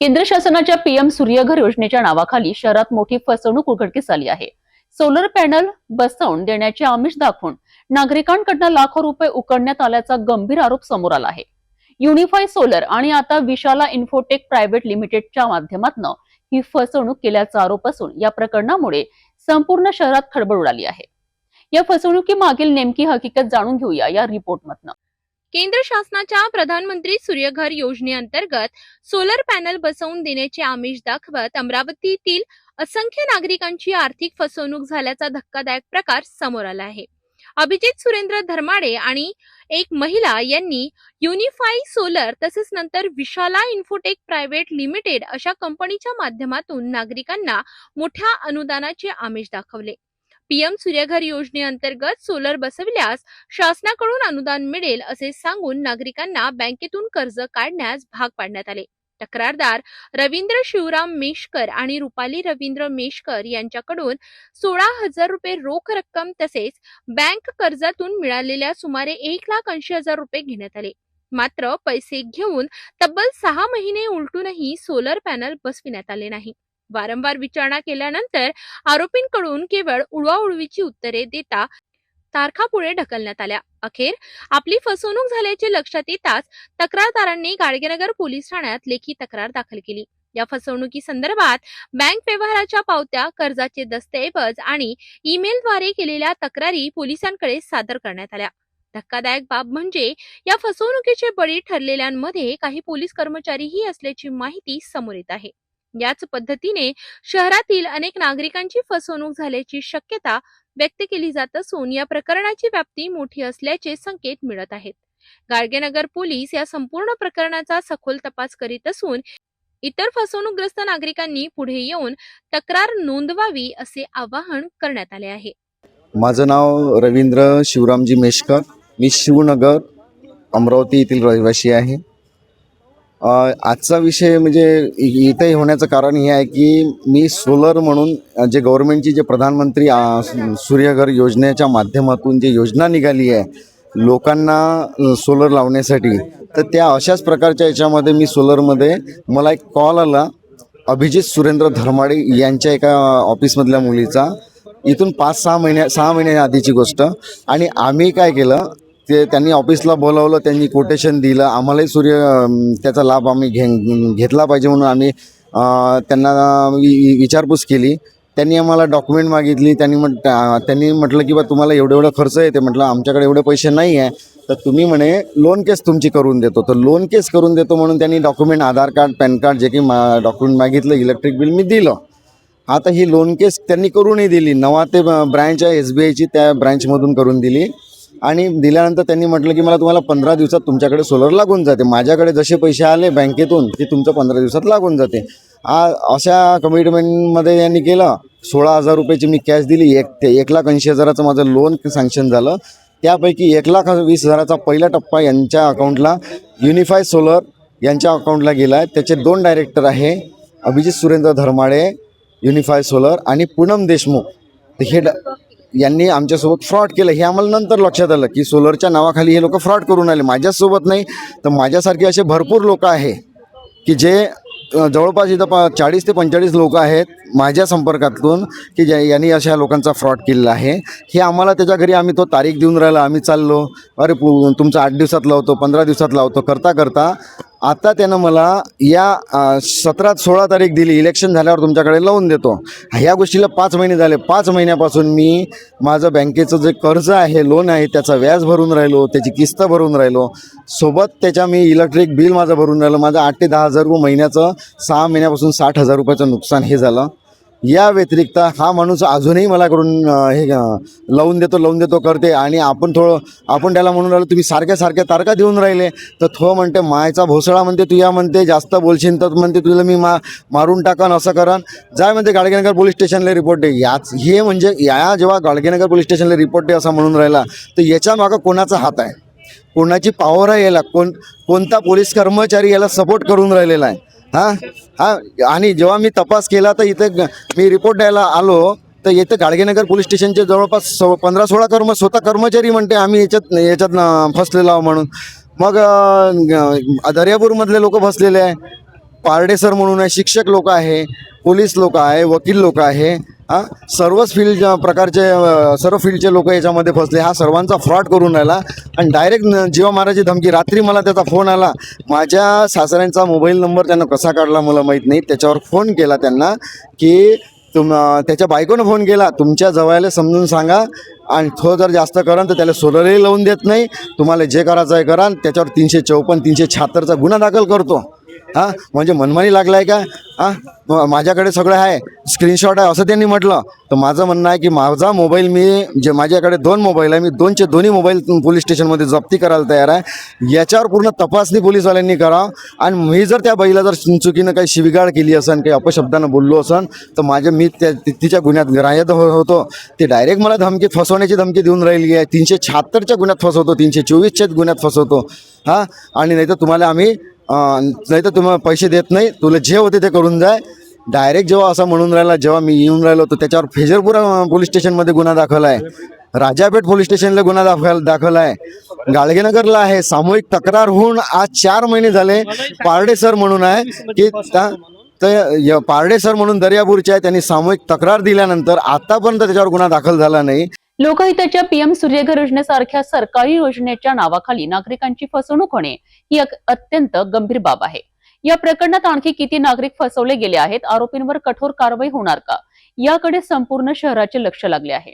केंद्र शासनाच्या पीएम सूर्यघर योजनेच्या नावाखाली शहरात मोठी फसवणूक उघडकीस आली आहे। सोलर पॅनल बसवून देण्याचे आमिष दाखवून नागरिकांकडून लाखो रुपये उकळण्यात आल्याचा गंभीर आरोप समोर आला आहे। युनिफाय सोलर आणि आता विशाला इन्फोटेक प्रायव्हेट लिमिटेडच्या माध्यमातून ही फसवणूक केल्याचा आरोप असून या प्रकरणामुळे संपूर्ण शहरात खळबळ उडाली आहे। या फसवणुकीमागील नेमकी हकीकत जाणून घेऊया या रिपोर्टमधून। केंद्र शासनाच्या प्रधानमंत्री सूर्यघर योजनेअंतर्गत सोलर पॅनल बसवून देण्याचे आमिष दाखवत अमरावतीतील असंख्य नागरिकांची आर्थिक फसवणूक झाल्याचा धक्कादायक प्रकार समोर आला आहे। अभिजित सुरेंद्र धर्माडे आणि एक महिला यांनी युनिफाय सोलर तसेच नंतर विशाला इन्फोटेक प्रायव्हेट लिमिटेड अशा कंपनीच्या माध्यमातून नागरिकांना मोठ्या अनुदानाचे आमिष दाखवले। पीएम सूर्यघर योजनेअंतर्गत सोलर बसविल्यास शासनाकडून अनुदान मिळेल असे सांगून नागरिकांना बँकेतून कर्ज काढण्यास भाग पाडण्यात आले। तक्रारदार रवींद्र शिवराम मेशकर आणि रुपाली रवींद्र मेशकर यांच्याकडून 16,000 रुपये रोख रक्कम तसेच बँक कर्जातून मिळालेल्या सुमारे 1,80,000 रुपये घेण्यात आले। मात्र पैसे घेऊन तब्बल 6 महिने उलटूनही सोलर पॅनल बसविण्यात आले नाही। वारंवार विचारणा केल्यानंतर आरोपींकडून केवळ उडवाउडवीची उत्तरे देता तारखा पुढे ढकलण्यात आल्या। अखेर आपली फसवणूक झाल्याचे लक्षात येताच तक्रारदारांनी गाडगेनगर पोलीस ठाण्यात लेखी तक्रार दाखल केली। या फसवणुकी संदर्भात बँक व्यवहाराच्या पावत्या, कर्जाचे दस्तऐवज आणि ईमेलद्वारे केलेल्या तक्रारी पोलिसांकडे सादर करण्यात आल्या। धक्कादायक बाब म्हणजे या फसवणुकीचे बळी ठरलेल्यांमध्ये काही पोलीस कर्मचारीही असल्याची माहिती समोर येत आहे। याच पद्धतीने शहरातील अनेक नागरिकांची फसवणूक झाल्याची शक्यता व्यक्त केली जात असून या प्रकरणाची व्याप्ती मोठी असल्याचे संकेत मिळत आहेत। गाडगेनगर पोलीस या संपूर्ण प्रकरणाचा सखोल तपास करीत असून इतर फसवणूकग्रस्त नागरिकांनी पुढे येऊन तक्रार नोंदवावी असे आवाहन करण्यात आले आहे। माझं नाव रवींद्र शिवरामजी मेशकर, मी शिवनगर अमरावती येथील रहिवासी आहे। आजचा विषय म्हणजे इथे होण्याचं कारण हे आहे की मी सोलर म्हणून जे गव्हर्नमेंटची जे प्रधानमंत्री सूर्यघर योजनेच्या माध्यमातून जी योजना निघाली आहे लोकांना सोलर लावण्यासाठी, तर त्या अशाच प्रकारच्या याच्यामध्ये मी सोलरमध्ये मला एक कॉल आला अभिजित सुरेंद्र धर्माडे यांच्या एका ऑफिसमधल्या मुलीचा। इथून 6 महिन्या आधीची गोष्ट। आणि आम्ही काय केलं ते त्यांनी ऑफिसला बोलावलं, त्यांनी कोटेशन दिलं, आम्हालाही त्याचा लाभ आम्ही घेतला पाहिजे म्हणून आम्ही त्यांना विचारपूस केली। त्यांनी आम्हाला डॉक्युमेंट मागितली। त्यांनी म्हटलं की बा तुम्हाला एवढं खर्च येते। म्हटलं आमच्याकडे एवढे पैसे नाही आहे, तर तुम्ही म्हणे लोन केस तुमची करून देतो। तर लोन केस करून देतो म्हणून त्यांनी डॉक्युमेंट आधार कार्ड, पॅन कार्ड जे काही डॉक्युमेंट मागितलं, इलेक्ट्रिक बिल मी दिलं। आता ही लोन केस त्यांनी करूनही दिली। नवा ते ब्रँच आहे SBIची, त्या ब्रँचमधून करून दिली। आणि दिल्यानंतर त्यांनी म्हटलं की मला तुम्हाला 15 दिवसात तुमच्याकडे सोलर लागून जाते। माझ्याकडे जसे पैसे आले बँकेतून ते तुमचं 15 दिवसात लागून जाते। अशा कमिटमेंटमध्ये यांनी केलं। 16,000 रुपयाची मी कॅश दिली। 1,80,000चं माझं लोन सँक्शन झालं। त्यापैकी 1,20,000चा पहिला टप्पा यांच्या अकाउंटला, युनिफाय सोलर यांच्या अकाउंटला गेला आहे। त्याचे 2 डायरेक्टर आहे, अभिजित सुरेंद्र धर्माडे युनिफाय सोलर आणि पूनम देशमुख। हे यांनी आमच्यासोबत फ्रॉड केलं हे आम्हाला नंतर लक्षात आलं की सोलरच्या नावाखाली हे लोक फ्रॉड करून आले। माझ्यासोबत नाही तर माझ्यासारखे असे भरपूर लोक आहे की जे जवळपास इथं 40 ते 45 लोक आहेत माझ्या संपर्कातून की यांनी अशा लोकांचा फ्रॉड केलेला आहे। हे आम्हाला त्याच्या घरी आम्ही तो तारीख देऊन राहिला, आम्ही चाललो, अरे तुमचं 8 दिवसात लावतो, 15 दिवसात लावतो करता आता त्यानं मला या 17-16 तारीख दिली, इलेक्शन झाल्यावर तुमच्याकडे लावून देतो। ह्या गोष्टीला 5 महिने झाले। 5 महिन्यापासून मी माझं बँकेचं जे कर्ज आहे, लोन आहे, त्याचा व्याज भरून राहिलो, त्याची किस्त भरून राहिलो, सोबत त्याच्या मी इलेक्ट्रिक बिल माझं भरून राहिलो। माझं 8 ते 10,000 रुपये महिन्याचं 6 महिन्यापासून 60,000 रुपयाचं नुकसान हे झालं। या व्यतिरिक्त हा माणूस अजूनही मला करून हे लावून देतो करते। आणि आपण त्याला म्हणून राहिलो तुम्ही सारख्या तारखा देऊन राहिले, तर तो म्हणते मायचा भोसळा म्हणते, तू या म्हणते जास्त बोलशील तर म्हणते तुला मी मारून टाकन, असं करन, जाय म्हणते गाडगेनगर पोलीस स्टेशनला रिपोर्ट दे। हे म्हणजे जेव्हा गाडगेनगर पोलीस स्टेशनला रिपोर्ट दे असं म्हणून राहिला, तर याच्या मागं कोणाचा हात आहे, कोणाची पॉवर आहे, याला कोणता पोलीस कर्मचारी याला सपोर्ट करून राहिलेला आहे। आणि जेव्हा मी तपास केला तर इथे मी रिपोर्ट द्यायला आलो तर इथे गाडगेनगर पोलीस स्टेशनचे जवळपास 15-16 स्वतः कर्मचारी म्हणते आम्ही याच्यात फसलेलो आहो म्हणून। मग दर्यापूरमधले लोक फसलेले आहे, पारडे सर म्हणून आहे, शिक्षक लोक आहे, पोलीस लोक आहे, वकील लोक आहे, सर्वच फील्ड प्रकारचे सर्व फील्डचे लोक याच्यामध्ये फसले. हा सर्वांचा फ्रॉड करून राहिला आणि डायरेक्ट जीवा मारायची धमकी. रात्री मला त्याचा फोन आला. माझ्या सासऱ्यांचा मोबाईल नंबर त्यांना कसा काढला मला माहीत नाही. त्याच्यावर फोन केला त्यांना की त्याच्या बायकोनं फोन केला, तुमच्या जवळला समजून सांगा आणि तो जर जास्त करा तर त्याला सोलरही लावून देत नाही, तुम्हाला जे करायचं आहे करा. त्याच्यावर 354 376चा गुन्हा दाखल करतो. म्हणजे मनमानी लागला आहे का? माझ्याकडे सगळं आहे, स्क्रीनशॉट आहे असं त्यांनी म्हटलं. तर माझं म्हणणं आहे की माझा मोबाईल जे माझ्याकडे 2 मोबाईल आहे, मी दोन्ही मोबाईल पोलीस स्टेशनमध्ये जप्ती करायला तयार आहे. याच्यावर पूर्ण तपासणी पोलीसवाल्यांनी करावं. आणि मी जर त्या बाईला जर चुकीनं काही शिवीगाळ केली असेल, काही अपशब्दानं बोललो असेल तर मी तिच्या गुन्ह्यात ग्राह्य होतो. ते डायरेक्ट मला फसवण्याची धमकी देऊन राहिली आहे. 376च्या गुन्ह्यात फसवतो, 324च्या गुन्ह्यात फसवतो. आणि नाही तर तुम्हाला नाही तर तुम्हाला पैसे देत नाही, तुला जे होते ते करून जाय. डायरेक्ट जेव्हा असं म्हणून राहिला, जेव्हा मी येऊन राहिलो तर त्याच्यावर फेजरपुरा पोलीस स्टेशनमध्ये गुन्हा दाखल आहे, राजापेठ पोलीस स्टेशनला गुन्हा दाखल आहे, गाडगेनगरला आहे. सामूहिक तक्रार होऊन आज 4 महिने झाले. पारडे सर म्हणून आहे की पारडे सर म्हणून दर्यापूरचे आहे, त्यांनी सामूहिक तक्रार दिल्यानंतर आतापर्यंत त्याच्यावर गुन्हा दाखल झाला नाही. लोकहिताच्या पीएम सूर्यघर योजनेसारख्या सरकारी योजनेच्या नावाखाली नागरिकांची फसवणूक होणे ही अत्यंत गंभीर बाब आहे. या प्रकरणात आणखी किती नागरिक फसवले गेले आहेत, आरोपींवर कठोर कारवाई होणार का, याकडे संपूर्ण शहराचे लक्ष लागले आहे.